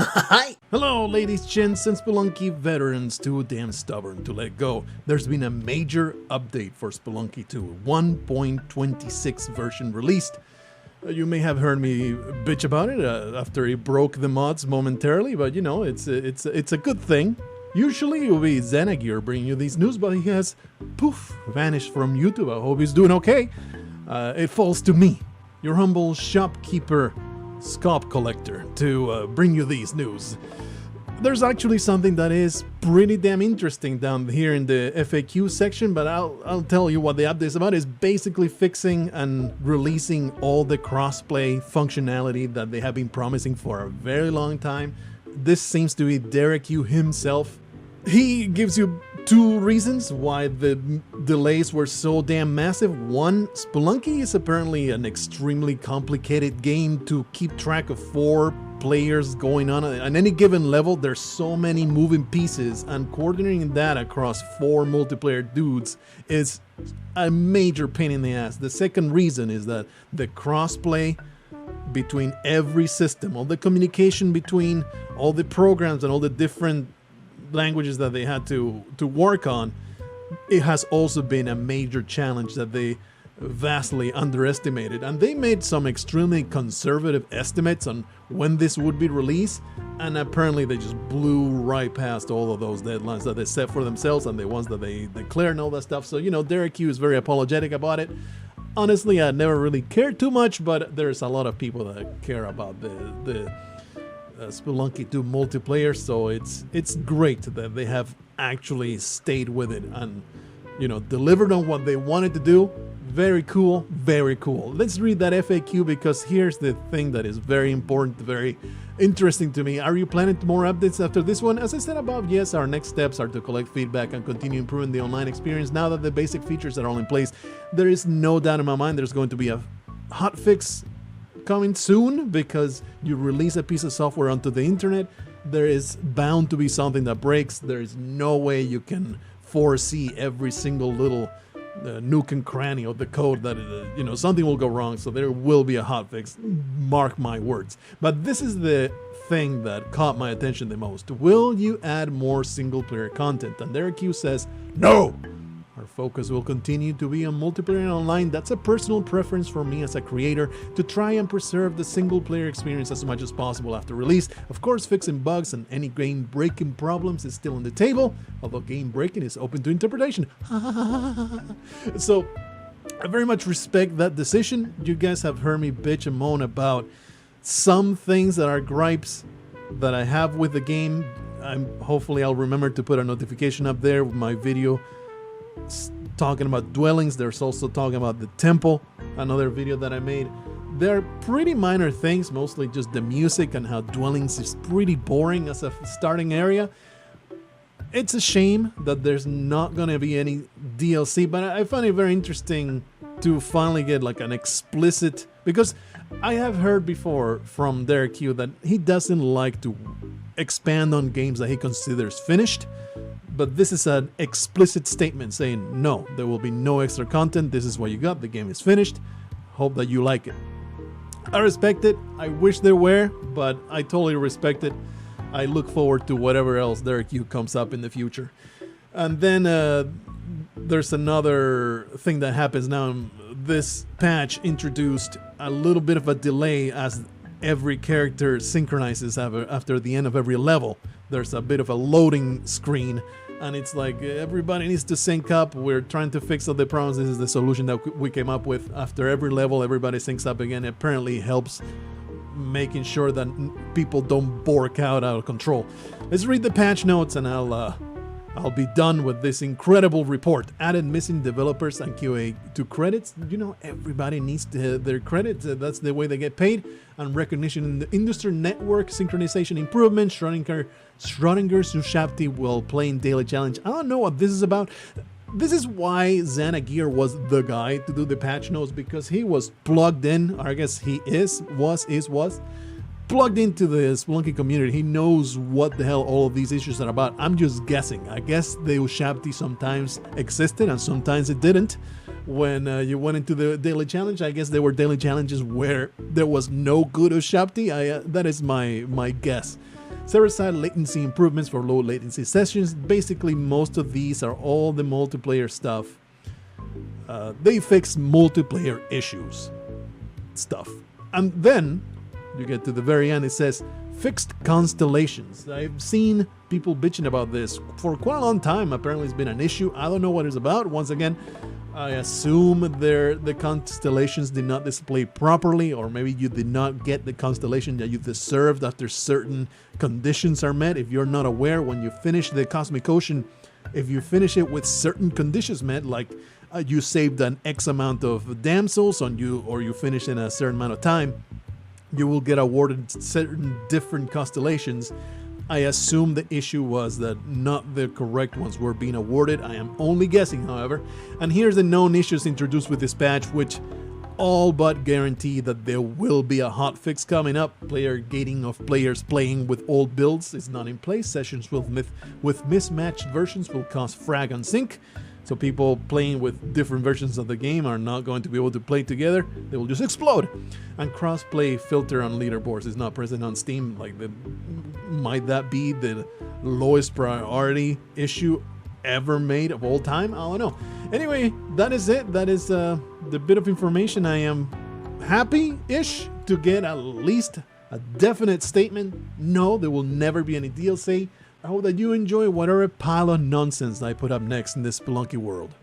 Hi! Hello, ladies, gents, and Spelunky veterans too damn stubborn to let go. There's been a major update for Spelunky 2, 1.26 version released. You may have heard me bitch about it after it broke the mods momentarily, but you know, it's a good thing. Usually it will be Xanagear bringing you these news, but he has, poof, vanished from YouTube. I hope he's doing okay. It falls to me, your humble shopkeeper, scalp collector, to bring you these news. There's actually something that is pretty damn interesting down here in the FAQ section, but I'll tell you what the update is about. Is basically fixing and releasing all the crossplay functionality that they have been promising for a very long time. This seems to be Derek Yu himself. He gives you two reasons why the delays were so damn massive. One, Spelunky is apparently an extremely complicated game to keep track of 4 players going on at any given level. There's so many moving pieces, and coordinating that across 4 multiplayer dudes is a major pain in the ass. The second reason is that the crossplay between every system, all the communication between all the programs and all the different languages that they had to work on, it has also been a major challenge that they vastly underestimated. And they made some extremely conservative estimates on when this would be released, and apparently they just blew right past all of those deadlines that they set for themselves and the ones that they declared and all that stuff. So, you know, Derek Yu is very apologetic about it. Honestly, I never really cared too much, but there's a lot of people that care about the Spelunky 2 multiplayer, so it's great that they have actually stayed with it and, you know, delivered on what they wanted to do. Very cool, very cool. Let's read that FAQ, because here's the thing that is very important, very interesting to me. Are you planning more updates after this one? As I said above, yes, our next steps are to collect feedback and continue improving the online experience. Now that the basic features are all in place, there is no doubt in my mind there's going to be a hotfix coming soon, because you release a piece of software onto the internet, there is bound to be something that breaks. There is no way you can foresee every single little nook and cranny of the code that you know, something will go wrong, so there will be a hotfix, mark my words. But this is the thing that caught my attention the most. Will you add more single player content? And Derek Yu says no. Our focus will continue to be on multiplayer and online. That's a personal preference for me as a creator, to try and preserve the single player experience as much as possible after release. Of course, fixing bugs and any game breaking problems is still on the table, although game breaking is open to interpretation. So I very much respect that decision. You guys have heard me bitch and moan about some things that are gripes that I have with the game. Hopefully I'll remember to put a notification up there with my video talking about dwellings. There's also talking about the temple, another video that I made. They're pretty minor things, mostly just the music and how dwellings is pretty boring as a starting area. It's a shame that there's not gonna be any DLC, but I find it very interesting to finally get like an explicit, because I have heard before from Derek Yu that he doesn't like to expand on games that he considers finished. But this is an explicit statement saying, no, there will be no extra content. This is what you got. The game is finished. Hope that you like it. I respect it. I wish there were, but I totally respect it. I look forward to whatever else Derek Yu comes up in the future. And then there's another thing that happens now. This patch introduced a little bit of a delay as every character synchronizes after the end of every level. There's a bit of a loading screen, and it's like everybody needs to sync up. We're trying to fix all the problems. This is the solution that we came up with. After every level, everybody syncs up again. It apparently helps making sure that people don't bork out of control. Let's read the patch notes, and I'll be done with this incredible report. Added missing developers and QA to credits. You know, everybody needs their credits. That's the way they get paid. And recognition in the industry. Network synchronization improvement. Schrödinger's ushabti while playing daily challenge. I don't know what this is about. This is why Xanagear was the guy to do the patch notes, because he was plugged in, or I guess he was plugged into the Spelunky community. He knows what the hell all of these issues are about. I'm just guessing. I guess the ushabti sometimes existed and sometimes it didn't. When you went into the daily challenge, I guess there were daily challenges where there was no good ushabti. That is my guess. Server-side latency improvements for low latency sessions. Basically, most of these are all the multiplayer stuff. They fix multiplayer issues stuff. And then you get to the very end, it says fixed constellations. I've seen people bitching about this for quite a long time. Apparently it's been an issue. I don't know what it's about. Once again, I assume the constellations did not display properly, or maybe you did not get the constellation that you deserved after certain conditions are met. If you're not aware, when you finish the Cosmic Ocean, if you finish it with certain conditions met, like you saved an X amount of damsels on you, or you finish in a certain amount of time, you will get awarded certain different constellations. I assume the issue was that not the correct ones were being awarded. I am only guessing, however. And here's the known issues introduced with this patch, which all but guarantee that there will be a hotfix coming up. Player gating of players playing with old builds is not in place. Sessions with mismatched versions will cause frag and sync. So people playing with different versions of the game are not going to be able to play together. They will just explode. And cross-play filter on leaderboards is not present on Steam. Might that be the lowest priority issue ever made of all time? I don't know. Anyway, that is it. That is the bit of information. I am happy-ish to get at least a definite statement. No, there will never be any DLC. I hope that you enjoy whatever pile of nonsense I put up next in this Spelunky world.